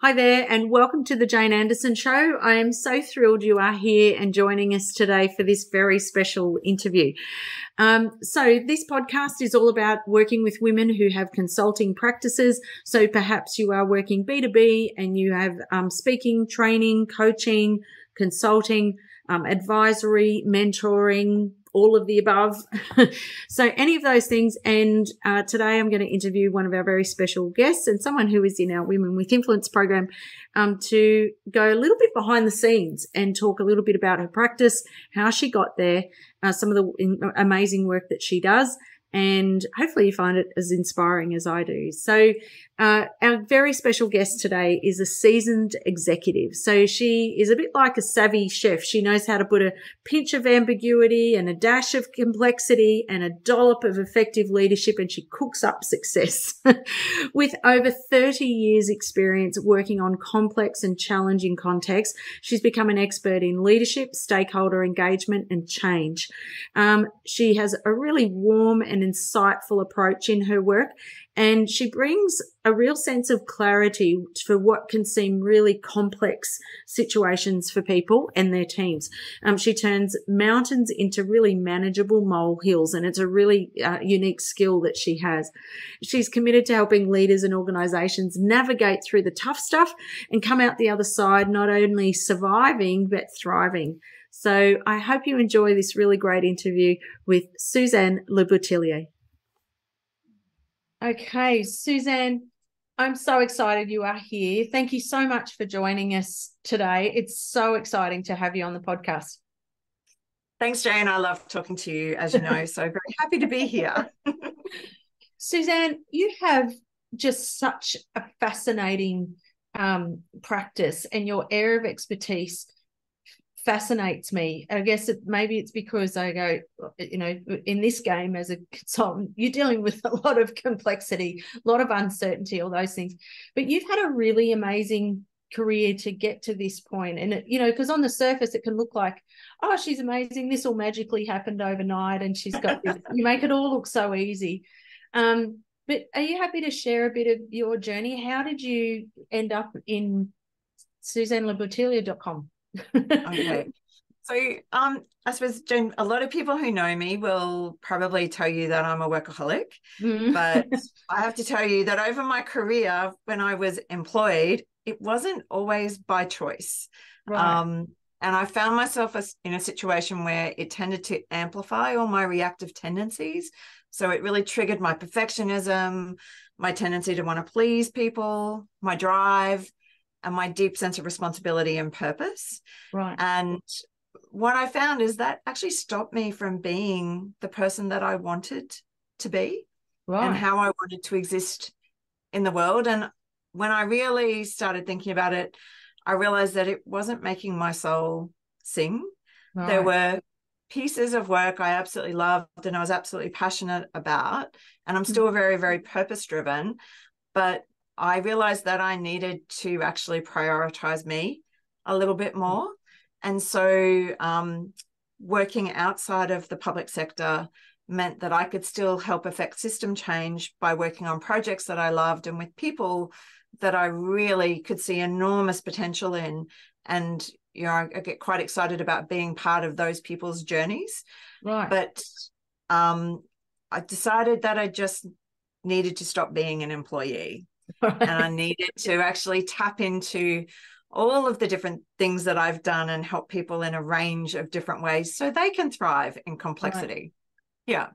Hi there, and welcome to the Jane Anderson Show. I am so thrilled you are here and joining us today for this very special interview. So this podcast is all about working with women who have consulting practices. So perhaps you are working B2B and you have speaking, training, coaching, consulting, advisory, mentoring, all of the above. So any of those things. And today I'm going to interview one of our very special guests and someone who is in our Women with Influence program to go a little bit behind the scenes and talk a little bit about her practice, how she got there, some of the amazing work that she does. And hopefully you find it as inspiring as I do. So our very special guest today is a seasoned executive. So she is a bit like a savvy chef. She knows how to put a pinch of ambiguity and a dash of complexity and a dollop of effective leadership, and she cooks up success. With over 30 years experience working on complex and challenging contexts, she's become an expert in leadership, stakeholder engagement, and change. She has a really warm and insightful approach in her work, and she brings a real sense of clarity for what can seem really complex situations for people and their teams. She turns mountains into really manageable molehills, and it's a really unique skill that she has. She's committed to helping leaders and organizations navigate through the tough stuff and come out the other side not only surviving but thriving. So I hope you enjoy this really great interview with Susanne Le Boutillier. Okay, Susanne, I'm so excited you are here. Thank you so much for joining us today. It's so exciting to have you on the podcast. Thanks, Jane. I love talking to you, as you know, so very happy to be here. Susanne, you have just such a fascinating practice, and your area of expertise fascinates me. I guess maybe it's because I go, in this game as a consultant, you're dealing with a lot of complexity, a lot of uncertainty, all those things. But you've had a really amazing career to get to this point. And, because on the surface, it can look like, oh, she's amazing. This all magically happened overnight and she's got this. You make it all look so easy. But are you happy to share a bit of your journey? How did you end up in SusanneLeBoutillier.com? Okay. So I suppose, Jen, a lot of people who know me will probably tell you that I'm a workaholic, but I have to tell you that over my career, when I was employed, it wasn't always by choice. Right. And I found myself in a situation where it tended to amplify all my reactive tendencies. So it really triggered my perfectionism, my tendency to want to please people, my drive, and my deep sense of responsibility and purpose. Right. And what I found is that actually stopped me from being the person that I wanted to be, right, and how I wanted to exist in the world. And when I really started thinking about it, I realized that it wasn't making my soul sing. Right. There were pieces of work I absolutely loved and I was absolutely passionate about, and I'm still very, very purpose-driven, but I realized that I needed to actually prioritize me a little bit more. And so working outside of the public sector meant that I could still help affect system change by working on projects that I loved and with people that I really could see enormous potential in. And, I get quite excited about being part of those people's journeys. Right. But I decided that I just needed to stop being an employee. Right. And I needed to actually tap into all of the different things that I've done and help people in a range of different ways so they can thrive in complexity. Right.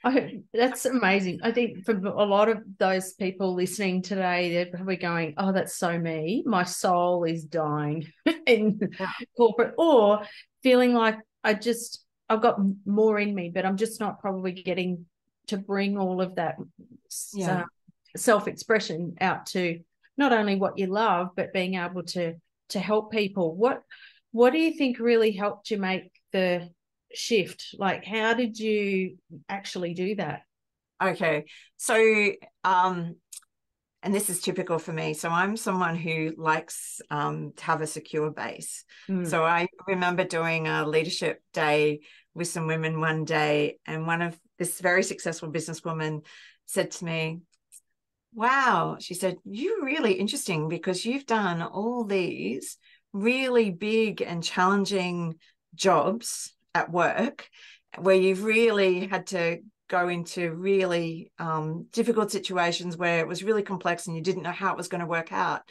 Yeah. That's amazing. I think for a lot of those people listening today, they're probably going, oh, that's so me. My soul is dying in corporate, or feeling like I've got more in me, but I'm just not probably getting to bring all of that self-expression out to not only what you love, but being able to help people. What do you think really helped you make the shift? Like, how did you actually do that? Okay. So, and this is typical for me. So I'm someone who likes to have a secure base. So I remember doing a leadership day with some women one day, and one of this very successful businesswoman said to me, wow. She said, you're really interesting because you've done all these really big and challenging jobs at work where you've really had to go into really difficult situations where it was really complex and you didn't know how it was going to work out.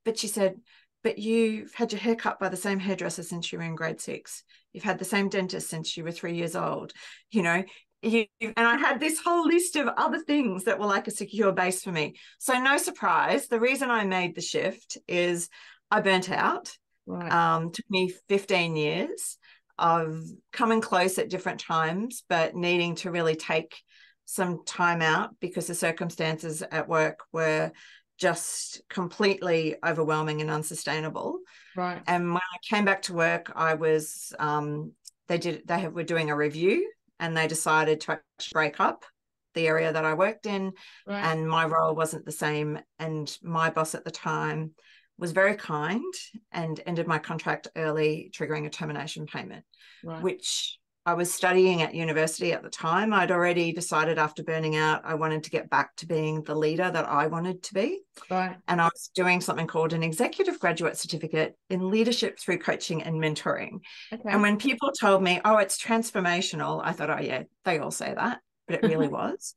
But she said, but you've had your hair cut by the same hairdresser since you were in grade 6. You've had the same dentist since you were 3 years old, you know. And I had this whole list of other things that were like a secure base for me. So no surprise, the reason I made the shift is I burnt out. Right. Took me 15 years of coming close at different times, but needing to really take some time out because the circumstances at work were just completely overwhelming and unsustainable. Right. And when I came back to work, I was were doing a review, and they decided to break up the area that I worked in, Right. and my role wasn't the same. And my boss at the time was very kind and ended my contract early, triggering a termination payment, Right. which I was studying at university at the time. I'd already decided after burning out, I wanted to get back to being the leader that I wanted to be. Right. And I was doing something called an executive graduate certificate in leadership through coaching and mentoring. Okay. And when people told me, oh, it's transformational, I thought, oh, yeah, they all say that, but it really was.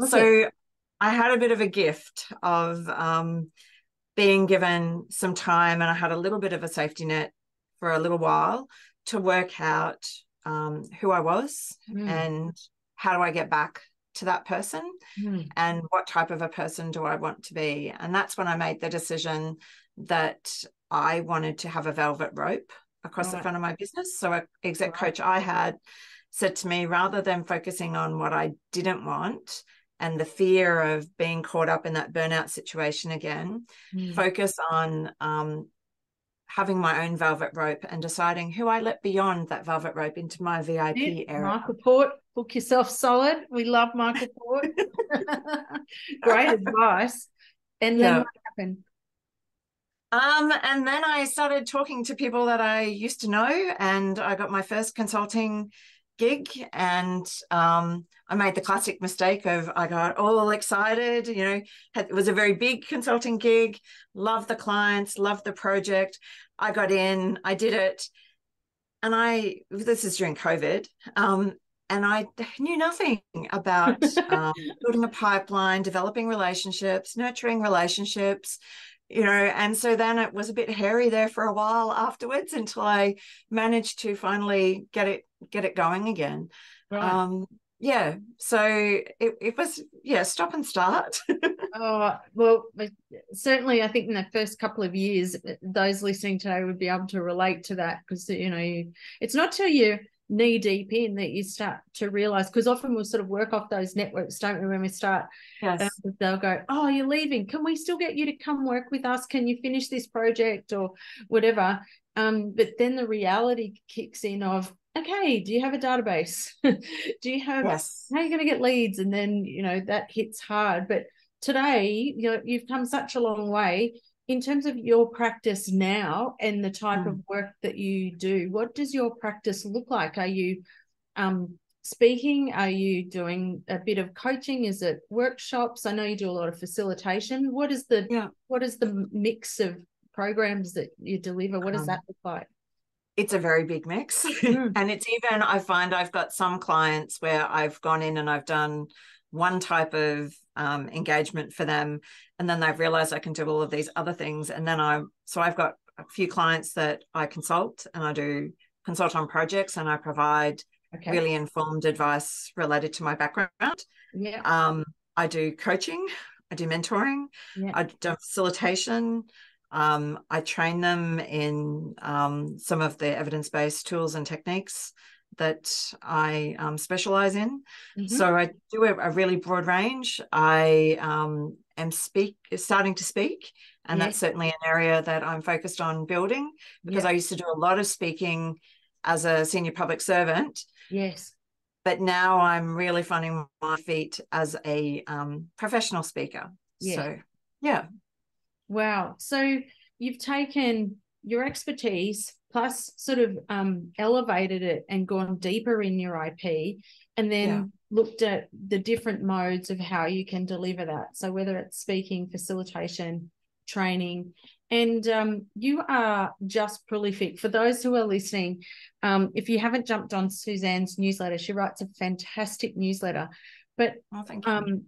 So I had a bit of a gift of being given some time, and I had a little bit of a safety net for a little while to work out who I was and how do I get back to that person and what type of a person do I want to be. And that's when I made the decision that I wanted to have a velvet rope across the front of my business. So an exec coach I had said to me, rather than focusing on what I didn't want and the fear of being caught up in that burnout situation again, focus on having my own velvet rope and deciding who I let beyond that velvet rope into my VIP area. Michael Port, book yourself solid. We love Michael Port. Great advice. And then what happened? And then I started talking to people that I used to know, and I got my first consulting gig, and I made the classic mistake of I got all excited, you know, it was a very big consulting gig, loved the clients, loved the project. I got in, I did it, and this is during COVID, and I knew nothing about building a pipeline, developing relationships, nurturing relationships, you know, and so then it was a bit hairy there for a while afterwards until I managed to finally get it going again. Right. So it was stop and start. Oh, well, certainly I think in the first couple of years, those listening today would be able to relate to that because, you know, it's not till you're knee deep in that you start to realize, because often we'll sort of work off those networks, don't we, when we start. Yes. They'll go, oh, you're leaving. Can we still get you to come work with us? Can you finish this project or whatever? But then the reality kicks in of, okay, do you have a database? Do you have, how are you going to get leads? And then, you know, that hits hard. But today, you know, you've come such a long way in terms of your practice now and the type of work that you do. What does your practice look like? Are you speaking? Are you doing a bit of coaching? Is it workshops? I know you do a lot of facilitation. What is the mix of programs that you deliver? What does that look like? It's a very big mix. And it's even, I find I've got some clients where I've gone in and I've done one type of engagement for them, and then they've realized I can do all of these other things. And then I've got a few clients that I consult, and I do consult on projects, and I provide really informed advice related to my background. I do coaching, I do mentoring, I do facilitation. I train them in some of the evidence-based tools and techniques that I specialize in. So I do a really broad range. I am starting to speak, and that's certainly an area that I'm focused on building, because I used to do a lot of speaking as a senior public servant. Yes. But now I'm really finding my feet as a professional speaker. So, yeah. Wow. So you've taken your expertise plus sort of elevated it and gone deeper in your IP, and then looked at the different modes of how you can deliver that. So whether it's speaking, facilitation, training, and you are just prolific. For those who are listening, if you haven't jumped on Suzanne's newsletter, she writes a fantastic newsletter. But thank you.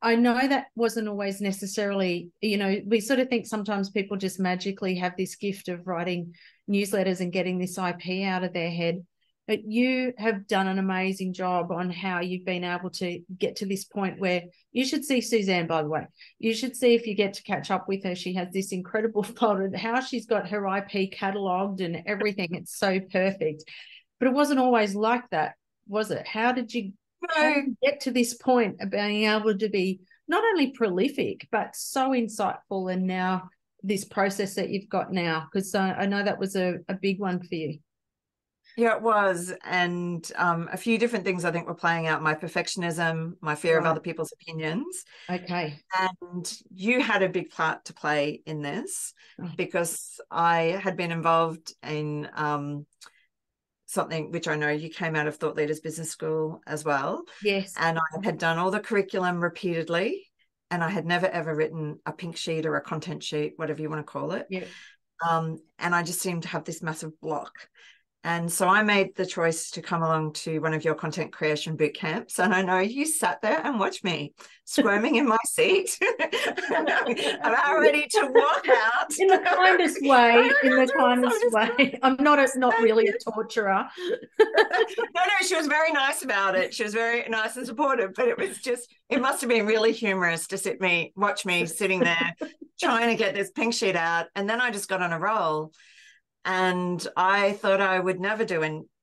I know that wasn't always necessarily, we sort of think sometimes people just magically have this gift of writing newsletters and getting this IP out of their head. But you have done an amazing job on how you've been able to get to this point where you should see Susanne, by the way. You should see, if you get to catch up with her, she has this incredible folder, how she's got her IP catalogued and everything. It's so perfect. But it wasn't always like that, was it? How did you get to this point of being able to be not only prolific, but so insightful, and now this process that you've got now? Because I know that was a big one for you. Yeah, it was. And a few different things I think were playing out. My perfectionism, my fear of other people's opinions. Okay. And you had a big part to play in this, because I had been involved in something which I know you came out of Thought Leaders Business School as well. Yes. And I had done all the curriculum repeatedly, and I had never, ever written a pink sheet or a content sheet, whatever you want to call it. Yeah. And I just seemed to have this massive block. And so I made the choice to come along to one of your content creation boot camps. And I know you sat there and watched me squirming in my seat. I'm about ready to walk out. In the kindest way, I'm not really a torturer. No, she was very nice about it. She was very nice and supportive, but it must have been really humorous to watch me sitting there trying to get this pink sheet out. And then I just got on a roll. And I thought I would never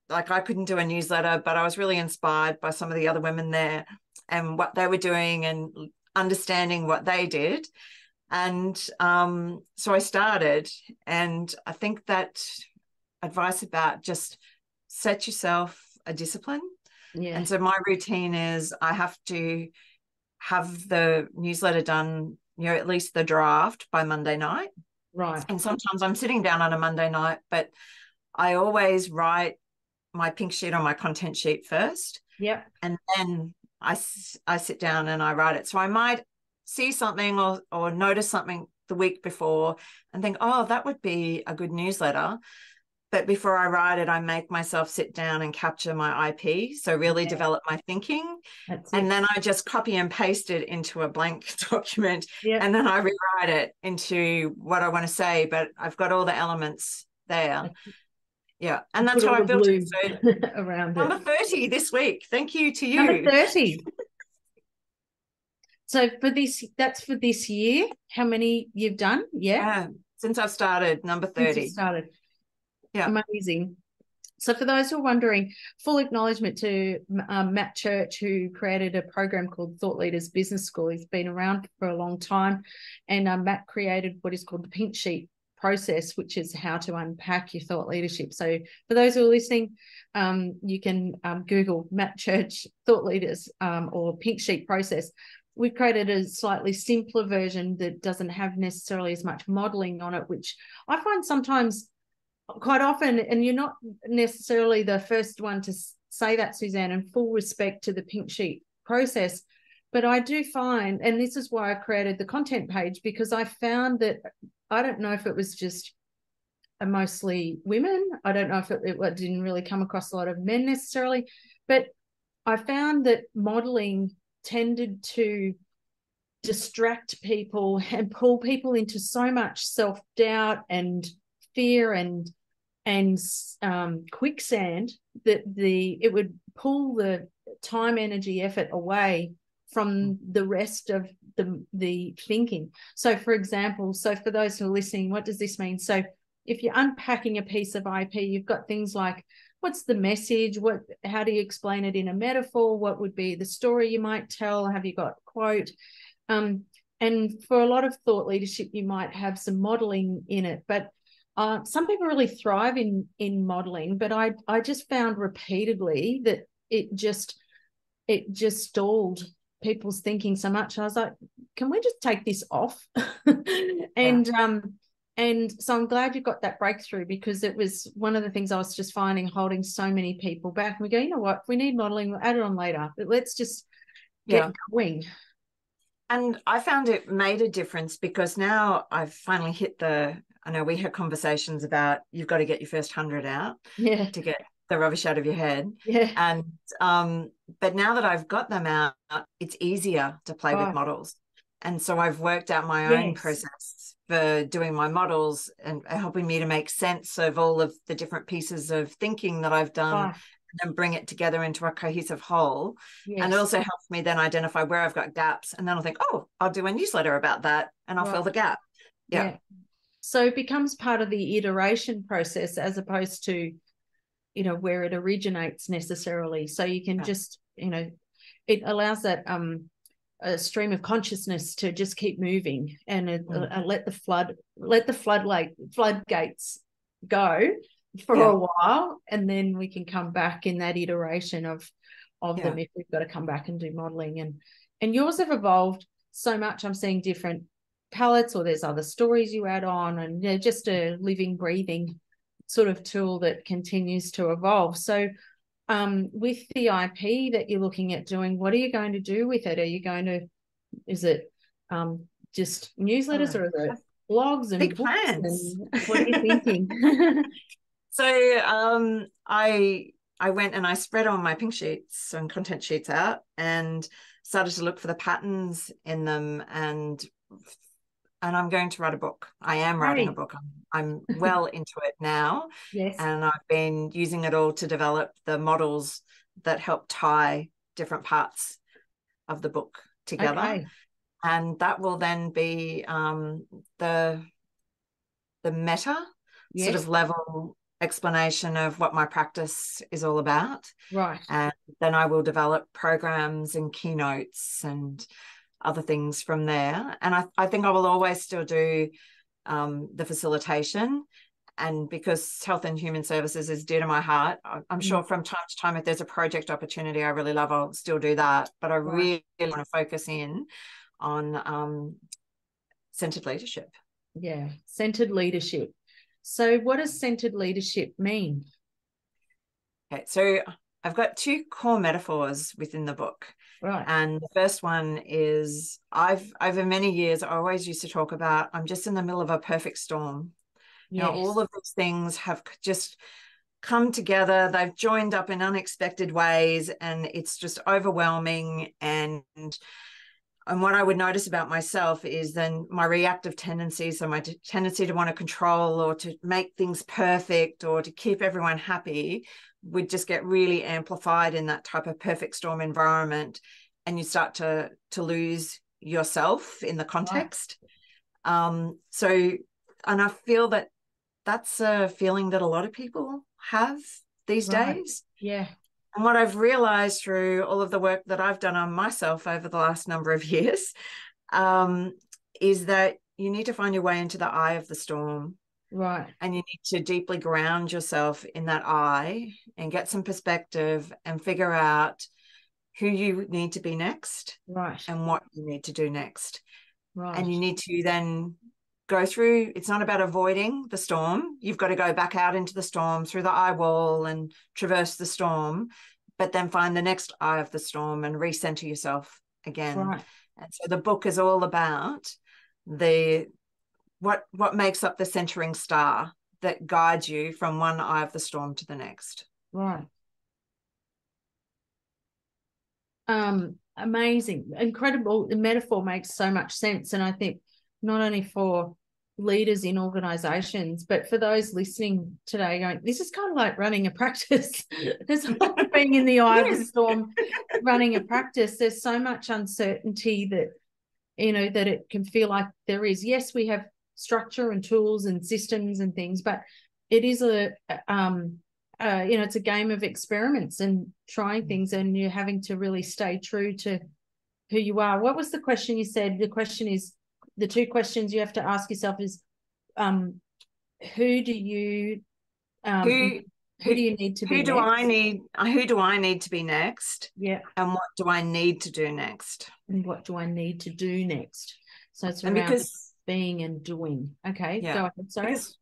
I couldn't do a newsletter, but I was really inspired by some of the other women there and what they were doing and understanding what they did. And so I started, and I think that advice about just set yourself a discipline. Yeah. And so my routine is I have to have the newsletter done, at least the draft by Monday night. Right. And sometimes I'm sitting down on a Monday night, but I always write my pink sheet on my content sheet first. Yep. And then I sit down and I write it. So I might see something or notice something the week before and think, oh, that would be a good newsletter. But before I write it, I make myself sit down and capture my IP. So really develop my thinking. And then I just copy and paste it into a blank document. Yep. And then I rewrite it into what I want to say. But I've got all the elements there. Yeah. And that's how I built it. So around number 30 this week. Thank you to you. Number 30. So that's for this year. How many you've done? Yeah. Since I've started, number 30. Since you started. Yeah. Amazing. So for those who are wondering, full acknowledgement to Matt Church, who created a program called Thought Leaders Business School. He's been around for a long time, and Matt created what is called the pink sheet process, which is how to unpack your thought leadership. So for those who are listening, you can Google Matt Church Thought Leaders or pink sheet process. We've created a slightly simpler version that doesn't have necessarily as much modeling on it, which I find sometimes quite often, and you're not necessarily the first one to say that, Susanne, in full respect to the pink sheet process, but I do find, and this is why I created the content page, because I found that, I don't know if it was just mostly women, I don't know if it didn't really come across a lot of men necessarily, but I found that modeling tended to distract people and pull people into so much self-doubt and fear and quicksand that it would pull the time, energy, effort away from the rest of the thinking. So for example, for those who are listening, what does this mean? So if you're unpacking a piece of IP, you've got things like, what's the message? How do you explain it in a metaphor? What would be the story you might tell? Have you got a quote? And for a lot of thought leadership, you might have some modeling in it, but some people really thrive in modeling, but I just found repeatedly that it just stalled people's thinking so much. I was like, can we just take this off? And And so I'm glad you got that breakthrough, because it was one of the things I was just finding holding so many people back. And we go, you know what, if we need modeling, we'll add it on later. But let's just get going. And I found it made a difference, because now I've finally hit I know we had conversations about you've got to get your first 100 out to get the rubbish out of your head. Yeah. And but now that I've got them out, it's easier to play with models. And so I've worked out my own process for doing my models and helping me to make sense of all of the different pieces of thinking that I've done, and then bring it together into a cohesive whole. And it also helps me then identify where I've got gaps. And then I'll think, oh, I'll do a newsletter about that and I'll fill the gap. Yeah. So it becomes part of the iteration process, as opposed to, you know, where it originates necessarily. So you can just, you know, it allows that a stream of consciousness to just keep moving, and let the floodgates go for a while, and then we can come back in that iteration of them if we've got to come back and do modeling. And yours have evolved so much. I'm seeing different palettes, or there's other stories you add on, and just a living, breathing sort of tool that continues to evolve. So with the IP that you're looking at doing, what are you going to do with it? Are you going to, is it just newsletters, or is it blogs and big books? plans? And what are you thinking? So I went and I spread all my pink sheets and content sheets out and started to look for the patterns in them, and I'm going to write a book. I am writing a book. I'm well into it now. And I've been using it all to develop the models that help tie different parts of the book together. And that will then be the meta sort of level explanation of what my practice is all about. And then I will develop programs and keynotes and other things from there. And I think I will always still do the facilitation. And because health and human services is dear to my heart, I'm sure from time to time, if there's a project opportunity I really love, I'll still do that. But I really want to focus in on centered leadership. Yeah, centered leadership. So what does centered leadership mean? Okay, so I've got two core metaphors within the book. And the first one is I've over many years, I always used to talk about I'm just in the middle of a perfect storm. You know, all of these things have just come together. They've joined up in unexpected ways, and it's just overwhelming. And what I would notice about myself is then my reactive tendencies, so my tendency to want to control or to make things perfect or to keep everyone happy, would just get really amplified in that type of perfect storm environment, and you start to lose yourself in the context. So, and I feel that that's a feeling that a lot of people have these days. And what I've realized through all of the work that I've done on myself over the last number of years is that you need to find your way into the eye of the storm. And you need to deeply ground yourself in that eye and get some perspective and figure out who you need to be next and what you need to do next. And you need to then go through, it's not about avoiding the storm. You've got to go back out into the storm through the eye wall and traverse the storm, but then find the next eye of the storm and recenter yourself again. And so the book is all about what makes up the centering star that guides you from one eye of the storm to the next. Amazing, incredible. The metaphor makes so much sense. And I think not only for leaders in organizations, but for those listening today going, this is kind of like running a practice. There's a lot of being in the eye of the storm, running a practice. There's so much uncertainty that, you know, that it can feel like there is. Yes, we have structure and tools and systems and things, but it is it's a game of experiments and trying things, and you're having to really stay true to who you are. What was the question you said? The question is, the two questions you have to ask yourself is, who do you need to be? Who do I need to be next? And what do I need to do next? And what do I need to do next? So it's around, because being and doing. Okay, go ahead. Sorry. Because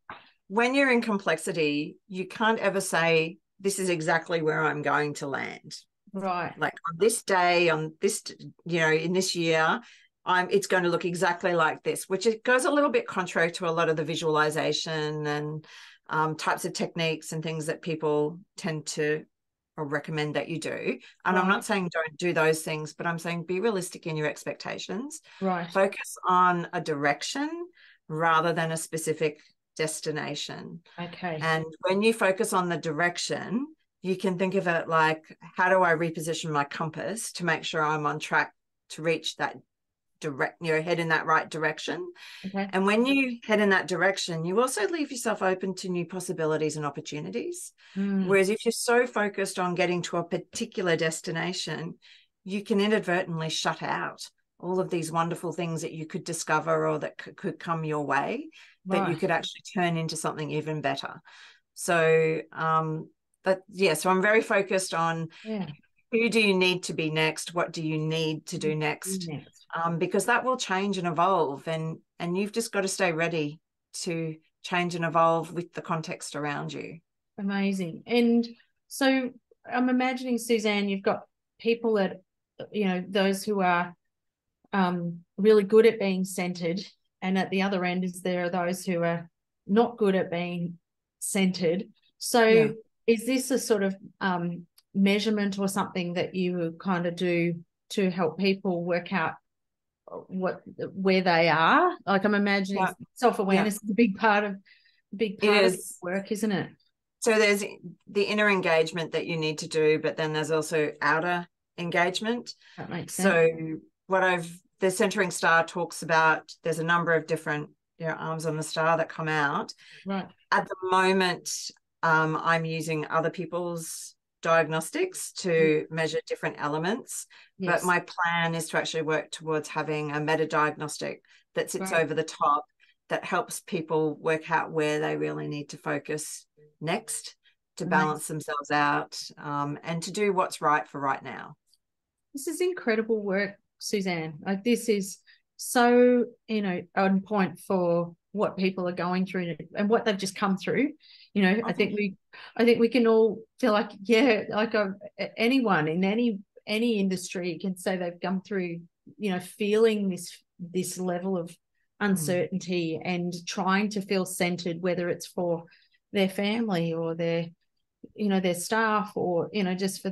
when you're in complexity, you can't ever say, this is exactly where I'm going to land. Right. Like on this day, on this, in this year, it's going to look exactly like this, which it goes a little bit contrary to a lot of the visualization and types of techniques and things that people tend to or recommend that you do. And I'm not saying don't do those things, but I'm saying be realistic in your expectations. Right. Focus on a direction rather than a specific destination. Okay. And when you focus on the direction, you can think of it like, how do I reposition my compass to make sure I'm on track to reach that head in that right direction. Okay. And when you head in that direction, you also leave yourself open to new possibilities and opportunities. Whereas if you're so focused on getting to a particular destination, you can inadvertently shut out all of these wonderful things that you could discover or that could come your way, that you could actually turn into something even better. So so I'm very focused on who do you need to be next? What do you need to do next? Because that will change and evolve, and you've just got to stay ready to change and evolve with the context around you. Amazing. And so I'm imagining, Susanne, you've got people that, those who are really good at being centered, and at the other end there are those who are not good at being centered. So is this a sort of measurement or something that you kind of do to help people work out where they are? Like, I'm imagining self-awareness is a big part of work, isn't it? So there's the inner engagement that you need to do, but then there's also outer engagement. That makes sense. So the centering star talks about, there's a number of different arms on the star that come out. Right. At the moment, I'm using other people's diagnostics to measure different elements, but my plan is to actually work towards having a meta diagnostic that sits over the top that helps people work out where they really need to focus next to balance themselves out, and to do what's right for right now. This is incredible work, Susanne. Like, this is so, on point for what people are going through and what they've just come through. I think we can all feel like, anyone in any industry can say they've come through, feeling this level of uncertainty and trying to feel centered, whether it's for their family or their staff, or just for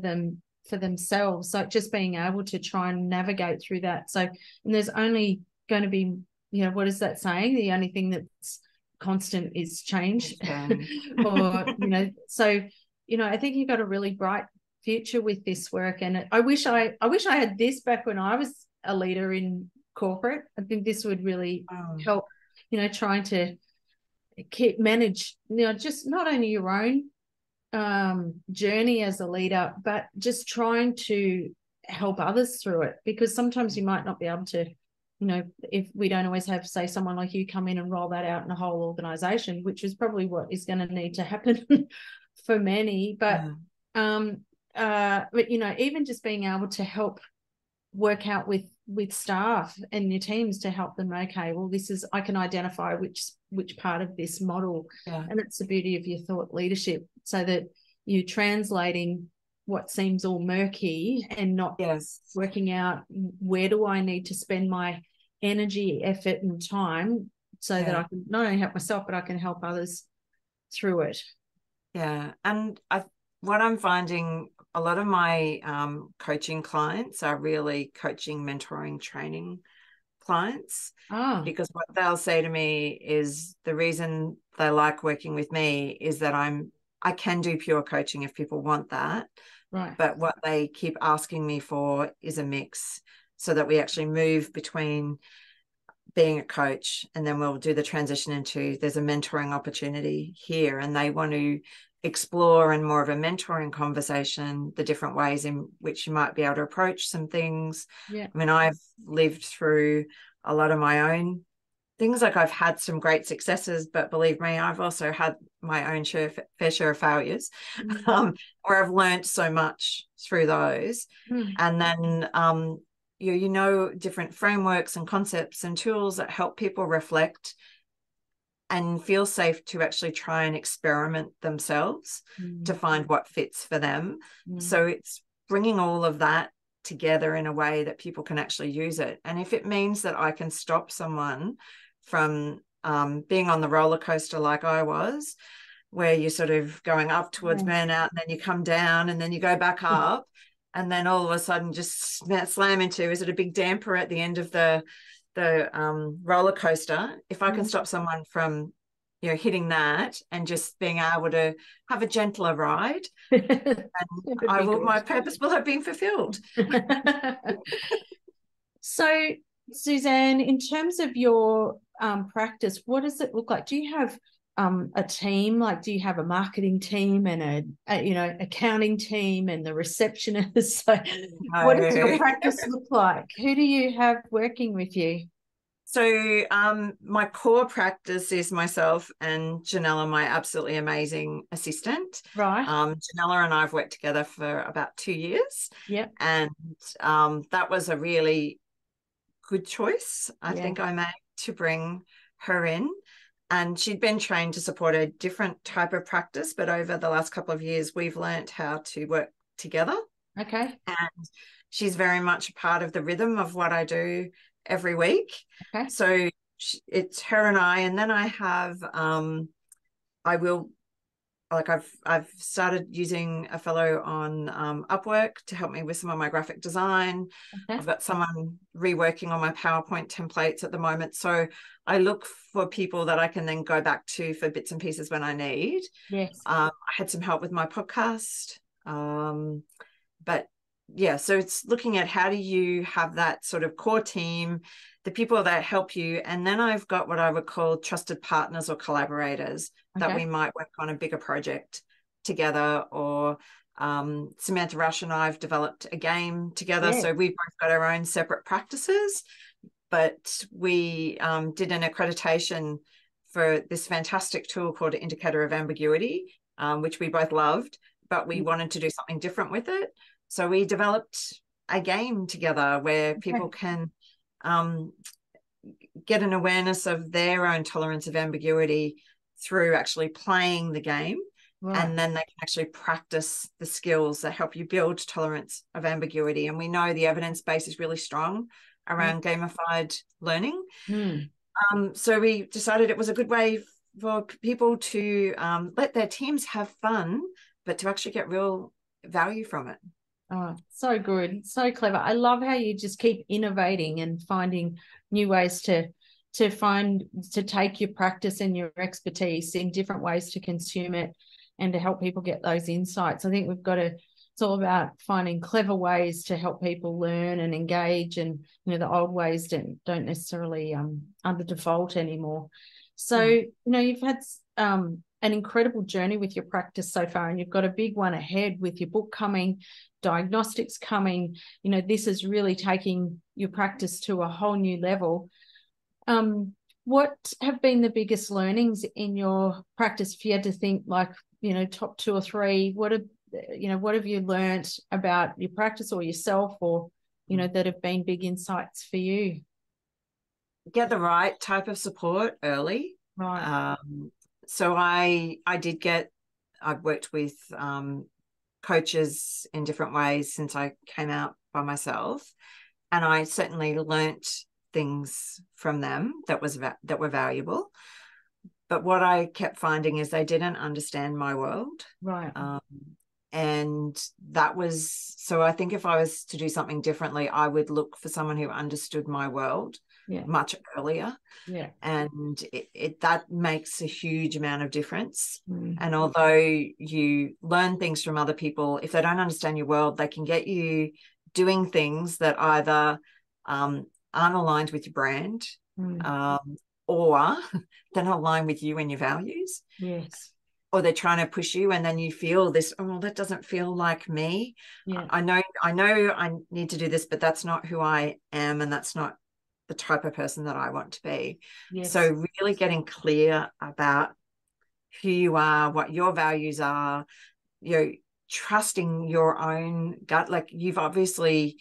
themselves. So just being able to try and navigate through that. So, and there's only going to be, what is that saying? The only thing that's constant is change. Or, so, I think you've got a really bright future with this work. And I wish I had this back when I was a leader in corporate. I think this would really help, trying to manage, just not only your own journey as a leader, but just trying to help others through it, because sometimes you might not be able to, if we don't always have, say, someone like you come in and roll that out in a whole organization, which is probably what is going to need to happen for many. But even just being able to help work out with staff and your teams to help them, okay, well, I can identify which part of this model. And it's the beauty of your thought leadership, so that you're translating what seems all murky and not working out, where do I need to spend my energy, effort and time, so that I can not only help myself, but I can help others through it. And what I'm finding, a lot of my coaching clients are really coaching, mentoring, training clients, because what they'll say to me is, the reason they like working with me is that I can do pure coaching if people want that. Right. But what they keep asking me for is a mix, so that we actually move between being a coach, and then we'll do the transition into, there's a mentoring opportunity here, and they want to explore in more of a mentoring conversation the different ways in which you might be able to approach some things. I mean, I've lived through a lot of my own things. Like, I've had some great successes, but believe me, I've also had my own fair share of failures, where I've learned so much through those. And then you know different frameworks and concepts and tools that help people reflect and feel safe to actually try and experiment themselves to find what fits for them. So it's bringing all of that together in a way that people can actually use it. And if it means that I can stop someone from being on the roller coaster like I was, where you're sort of going up towards burnout, and then you come down, and then you go back up, and then all of a sudden just slam into, is it a big damper at the end of the roller coaster? If I can stop someone from hitting that and just being able to have a gentler ride, and my purpose will have been fulfilled. So Susanne, in terms of your practice, what does it look like? Do you have a team? Like, do you have a marketing team and a accounting team and the receptionist? So what does your practice look like? Who do you have working with you? So my core practice is myself and Janella, my absolutely amazing assistant. Right. Janella and I have worked together for about 2 years. Yeah. And that was a really good choice, I think I made, to bring her in. And she'd been trained to support a different type of practice, but over the last couple of years, we've learned how to work together. Okay. And she's very much a part of the rhythm of what I do every week. Okay. So it's her and I, and then I have I've started using a fellow on Upwork to help me with some of my graphic design. Okay. I've got someone reworking on my PowerPoint templates at the moment. So I look for people that I can then go back to for bits and pieces when I need. Yes. I had some help with my podcast. But yeah, so it's looking at how do you have that sort of core team, the people that help you. And then I've got what I would call trusted partners or collaborators that we might work on a bigger project together. Or Samantha Rush and I have developed a game together. Yeah. So we've both got our own separate practices, but we did an accreditation for this fantastic tool called Indicator of Ambiguity, which we both loved, but we wanted to do something different with it. So we developed a game together where people can get an awareness of their own tolerance of ambiguity through actually playing the game. Right. And then they can actually practice the skills that help you build tolerance of ambiguity. And we know the evidence base is really strong around gamified learning. So we decided it was a good way for people to let their teams have fun, but to actually get real value from it. Oh, so good. So clever. I love how you just keep innovating and finding new ways to take your practice and your expertise in different ways to consume it and to help people get those insights. I think it's all about finding clever ways to help people learn and engage, and the old ways don't necessarily under default anymore. So you've had an incredible journey with your practice so far, and you've got a big one ahead with your book coming, diagnostics coming. This is really taking your practice to a whole new level. What have been the biggest learnings in your practice? If you had to think top 2 or 3, what have you learned about your practice or yourself, or that have been big insights for you? Get the right type of support early. Right. So I've worked with coaches in different ways since I came out by myself, and I certainly learnt things from them that were valuable. But what I kept finding is they didn't understand my world. Right. And that was, so I think if I was to do something differently, I would look for someone who understood my world much earlier. Yeah. And that makes a huge amount of difference. And although you learn things from other people, if they don't understand your world, they can get you doing things that either aren't aligned with your brand, or they're not aligned with you and your values. Yes. Or they're trying to push you, and then you feel this, that doesn't feel like me. Yeah. I know I need to do this, but that's not who I am, and that's not the type of person that I want to be. Yes. So really getting clear about who you are, what your values are, trusting your own gut. Like, you've obviously,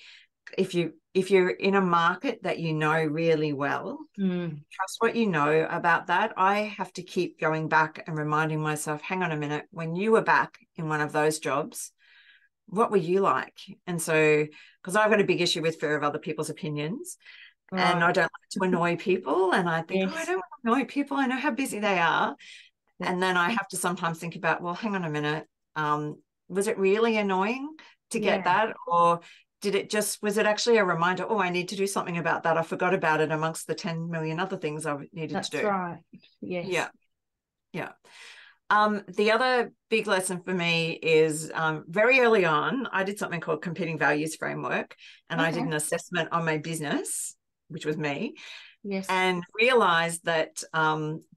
if you if you're in a market that you know really well, trust what you know about that. I have to keep going back and reminding myself, hang on a minute, when you were back in one of those jobs, what were you like? And so, because I've got a big issue with fear of other people's opinions, and I don't like to annoy people. And I think, I don't want to annoy people. I know how busy they are. And then I have to sometimes think about, well, hang on a minute. Was it really annoying to get that? Or was it actually a reminder, oh, I need to do something about that. I forgot about it amongst the 10 million other things I needed to do. That's right. Yes. Yeah. Yeah. The other big lesson for me is very early on, I did something called Competing Values Framework, and I did an assessment on my business, which was me. Yes. And realized that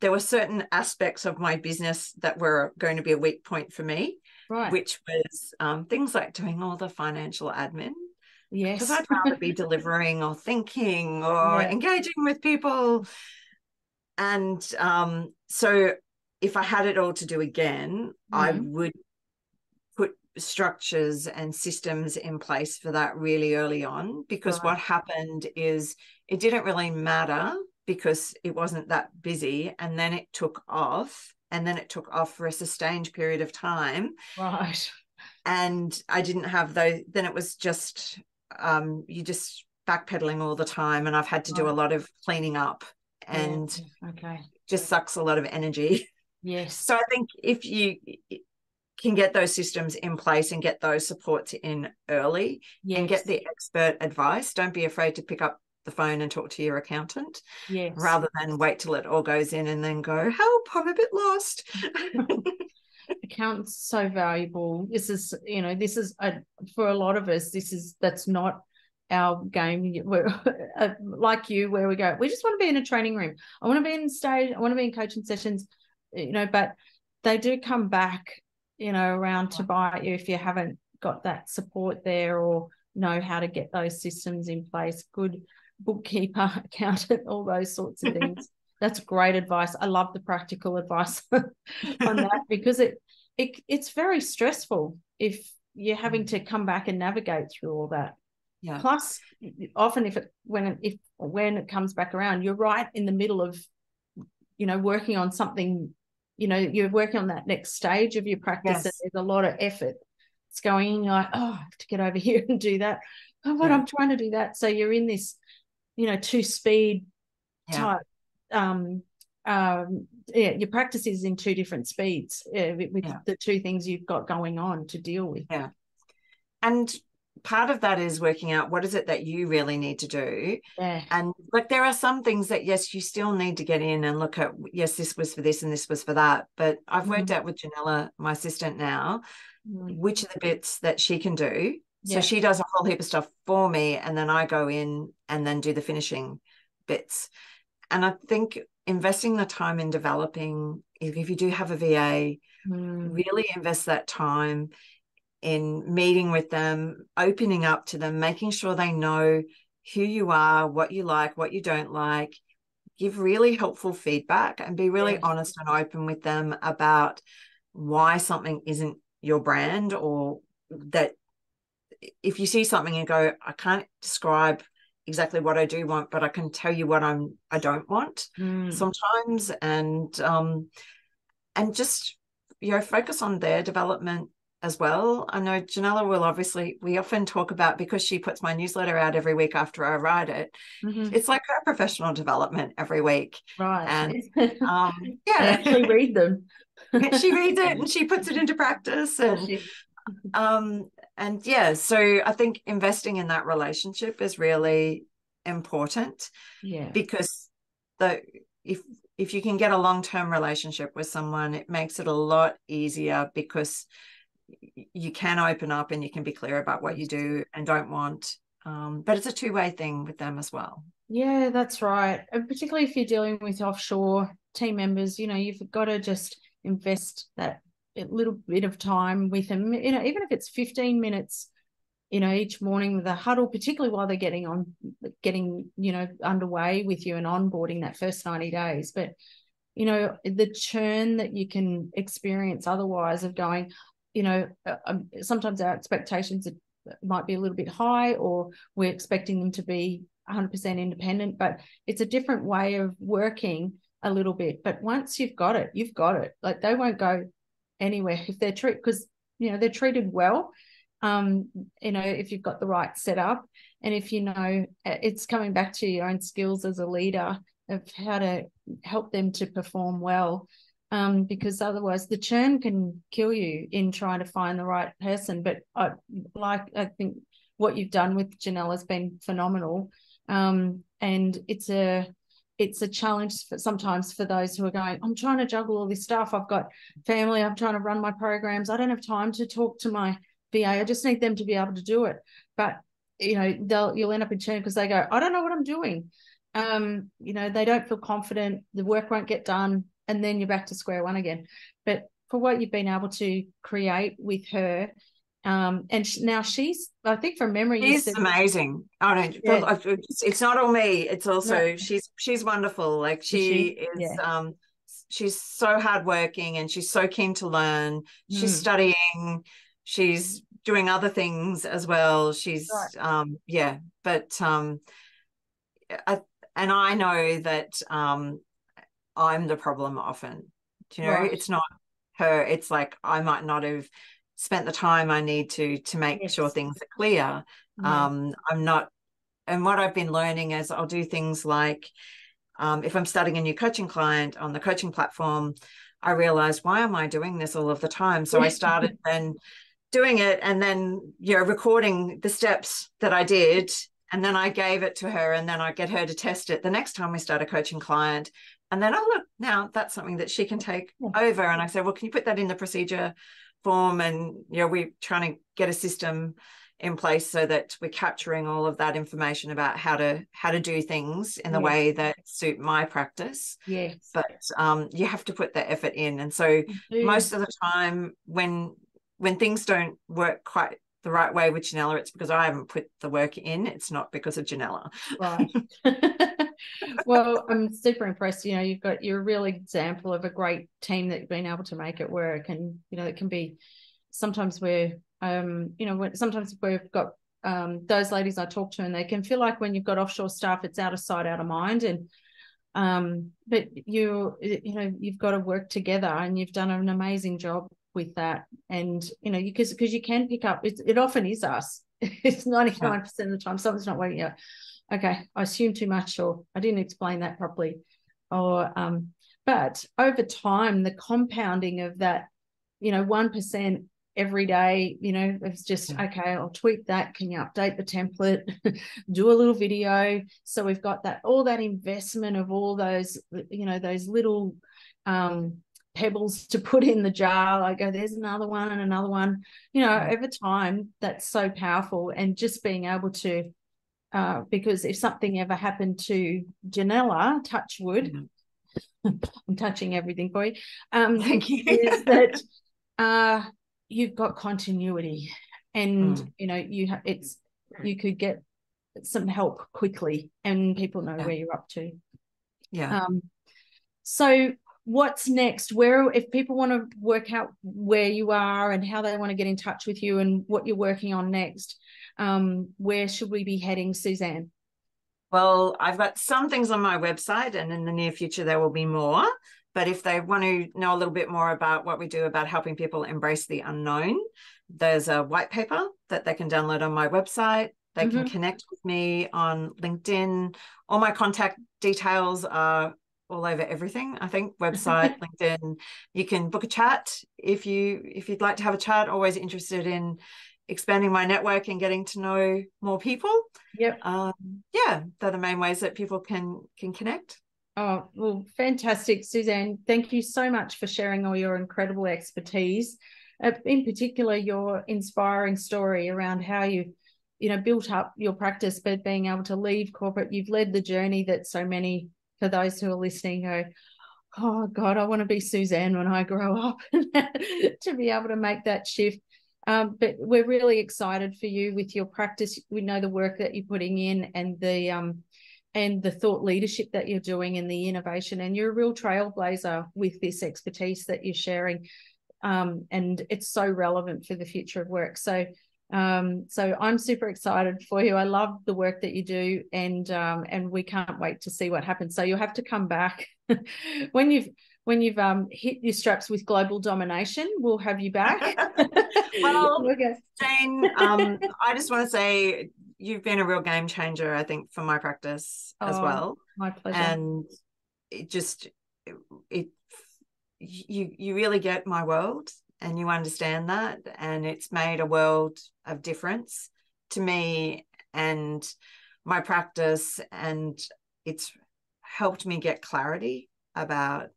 there were certain aspects of my business that were going to be a weak point for me, which was things like doing all the financial admin. Yes. Because I'd rather be delivering or thinking or engaging with people. And so if I had it all to do again, I would put structures and systems in place for that really early on, because what happened is it didn't really matter because it wasn't that busy, and then it took off, and then it took off for a sustained period of time. Right. And I didn't have those, then it was just you just backpedaling all the time, and I've had to do a lot of cleaning up, and just sucks a lot of energy. Yes. So I think if you can get those systems in place and get those supports in early and get the expert advice, don't be afraid to pick up the phone and talk to your accountant, rather than wait till it all goes in and then go, help, I'm a bit lost. Accountants so valuable. This is for a lot of us, that's not our game. We're like you, where we go, we just want to be in a training room. I want to be in stage. I want to be in coaching sessions, but they do come back, around to bite you if you haven't got that support there or know how to get those systems in place. Good bookkeeper, accountant, all those sorts of things. That's great advice. I love the practical advice on that, because it's very stressful if you're having to come back and navigate through all that. Yeah. Plus, often when it comes back around, you're right in the middle of, working on something. You're working on that next stage of your practice, and there's a lot of effort. It's going in, you're like, oh, I have to get over here and do that. Oh, but I'm trying to do that. So you're in this, two-speed type. Your practice is in two different speeds with the two things you've got going on to deal with. Yeah. And part of that is working out what is it that you really need to do. And there are some things that, yes, you still need to get in and look at, yes, this was for this and this was for that. But I've worked out with Janella, my assistant now, which are the bits that she can do. So she does a whole heap of stuff for me, and then I go in and then do the finishing bits. And I think investing the time in developing, if you do have a VA, really invest that time in meeting with them, opening up to them, making sure they know who you are, what you like, what you don't like, give really helpful feedback, and be really honest and open with them about why something isn't your brand, or that if you see something and go, I can't describe exactly what I do want, but I can tell you what I don't want sometimes, and just focus on their development as well. I know Janella we often talk about, because she puts my newsletter out every week after I write it, it's like her professional development every week. Right. And I actually read them. She reads it and she puts it into practice, and so I think investing in that relationship is really important. Because if you can get a long-term relationship with someone, it makes it a lot easier, because you can open up and you can be clear about what you do and don't want. But it's a two-way thing with them as well. Yeah, that's right. And particularly if you're dealing with offshore team members, you've got to just invest that little bit of time with them, even if it's 15 minutes, each morning with a huddle, particularly while they're getting underway with you and onboarding that first 90 days. But, the churn that you can experience otherwise of going, sometimes our expectations might be a little bit high, or we're expecting them to be 100% independent, but it's a different way of working a little bit. But once you've got it, you've got it. Like, they won't go anywhere if they're treated, because, you know, they're treated well. You know, if you've got the right setup, and if you know, it's coming back to your own skills as a leader of how to help them to perform well. Because otherwise the churn can kill you in trying to find the right person. But I think what you've done with Janelle has been phenomenal. And it's a challenge sometimes for those who are going, I'm trying to juggle all this stuff. I've got family. I'm trying to run my programs. I don't have time to talk to my VA. I just need them to be able to do it. But, you know, you'll end up in churn because they go, I don't know what I'm doing. You know, they don't feel confident. The work won't get done. And then you're back to square one again. But for what you've been able to create with her, and now she's, I think from memory, she's amazing. I don't. Yeah. It's not all me. It's also she's wonderful. Like she is. Yeah. She's so hardworking, and she's so keen to learn. She's studying. She's doing other things as well. She's yeah. But I know that I'm the problem often. Do you know? It's not her. It's like I might not have spent the time I need to make sure things are clear. I'm not, and what I've been learning is I'll do things like if I'm starting a new coaching client on the coaching platform, I realized, why am I doing this all of the time? So I started then doing it, and then, you know, recording the steps that I did, and then I gave it to her, and then I get her to test it the next time we start a coaching client. And then, oh, look, now that's something that she can take over. And I said, well, can you put that in the procedure form? And, you know, we're trying to get a system in place so that we're capturing all of that information about how to do things in the way that suit my practice. Yes. But you have to put the effort in. And so most of the time when things don't work quite the right way with Janella, it's because I haven't put the work in. It's not because of Janella. Right. Well, I'm super impressed. You know, you're a real example of a great team that's been able to make it work. And, you know, it can be sometimes where, you know, sometimes we've got those ladies I talk to, and they can feel like when you've got offshore staff, it's out of sight, out of mind. And, but you know, you've got to work together, and you've done an amazing job with that. And, you know, because you can pick up, it often is us. It's 99% of the time something's not working out. Okay, I assumed too much, or I didn't explain that properly, or but over time, the compounding of that, you know, 1% every day, you know, it's just okay, I'll tweak that. Can you update the template? Do a little video. So we've got that, all that investment of all those, you know, those little pebbles to put in the jar. I go, there's another one and another one. You know, over time, that's so powerful. And just being able to because if something ever happened to Janella, touch wood, I'm touching everything for you. Thank you. Is that you've got continuity, and you know you could get some help quickly, and people know where you're up to. Yeah. So what's next? Where, if people want to work out where you are and how they want to get in touch with you and what you're working on next, where should we be heading, Susanne? Well, I've got some things on my website, and in the near future there will be more. But if they want to know a little bit more about what we do about helping people embrace the unknown, there's a white paper that they can download on my website. They can connect with me on LinkedIn. All my contact details are all over everything, I think, website, LinkedIn. You can book a chat if you'd like to have a chat. Always interested in expanding my network and getting to know more people. Yep. Yeah, they're the main ways that people can connect. Oh, well, fantastic, Susanne. Thank you so much for sharing all your incredible expertise. In particular, your inspiring story around how you built up your practice, but being able to leave corporate. You've led the journey that so many, for those who are listening, go, oh God, I want to be Susanne when I grow up, to be able to make that shift. But we're really excited for you with your practice. We know the work that you're putting in, and the thought leadership that you're doing, and the innovation, and you're a real trailblazer with this expertise that you're sharing. And it's so relevant for the future of work. So So I'm super excited for you. I love the work that you do, and we can't wait to see what happens. So you'll have to come back when you've hit your straps with global domination. We'll have you back. Well, Jane, I just want to say you've been a real game changer, I think, for my practice as well. My pleasure. And you really get my world, and you understand that, and it's made a world of difference to me and my practice, and it's helped me get clarity about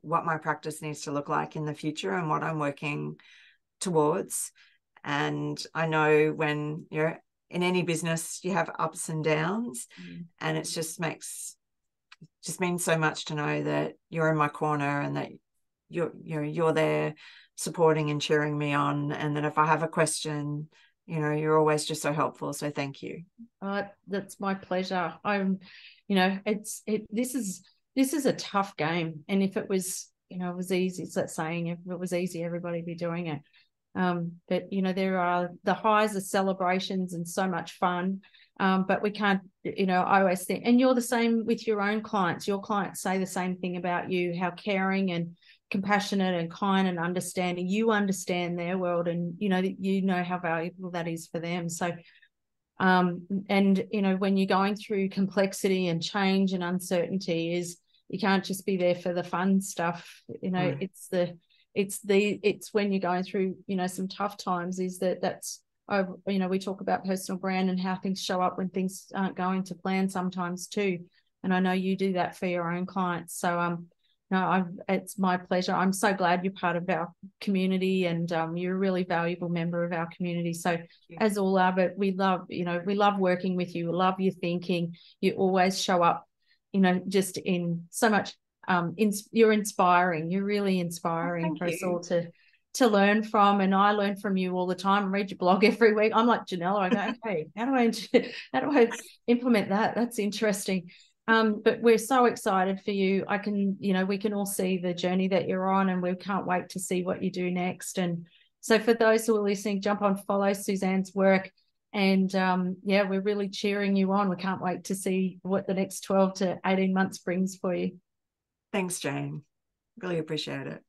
what my practice needs to look like in the future and what I'm working towards. And I know when you're in any business, you have ups and downs, and it just means so much to know that you're in my corner, and that you're there supporting and cheering me on, and that if I have a question, you're always just so helpful. So thank you. That's my pleasure. This is a tough game, and if it was, it was easy. It's that saying, if it was easy, everybody'd be doing it. But there are the highs, the celebrations, and so much fun. But we can't, I always think, and you're the same with your own clients. Your clients say the same thing about you, how caring and compassionate and kind and understanding. You understand their world, and how valuable that is for them. So when you're going through complexity and change and uncertainty, is you can't just be there for the fun stuff. It's when you're going through some tough times, is that's we talk about personal brand and how things show up when things aren't going to plan sometimes too, and I know you do that for your own clients. So it's my pleasure. I'm so glad you're part of our community, and you're a really valuable member of our community. So as all are, but we love working with you. We love your thinking. You always show up, just in so much. You're inspiring. You're really inspiring for us all to learn from, and I learn from you all the time. I read your blog every week. I'm like Janella. I go, okay, how do I implement that? That's interesting. But we're so excited for you. We can all see the journey that you're on, and we can't wait to see what you do next. And so for those who are listening, jump on, follow Susanne's work. And we're really cheering you on. We can't wait to see what the next 12 to 18 months brings for you. Thanks, Jane. Really appreciate it.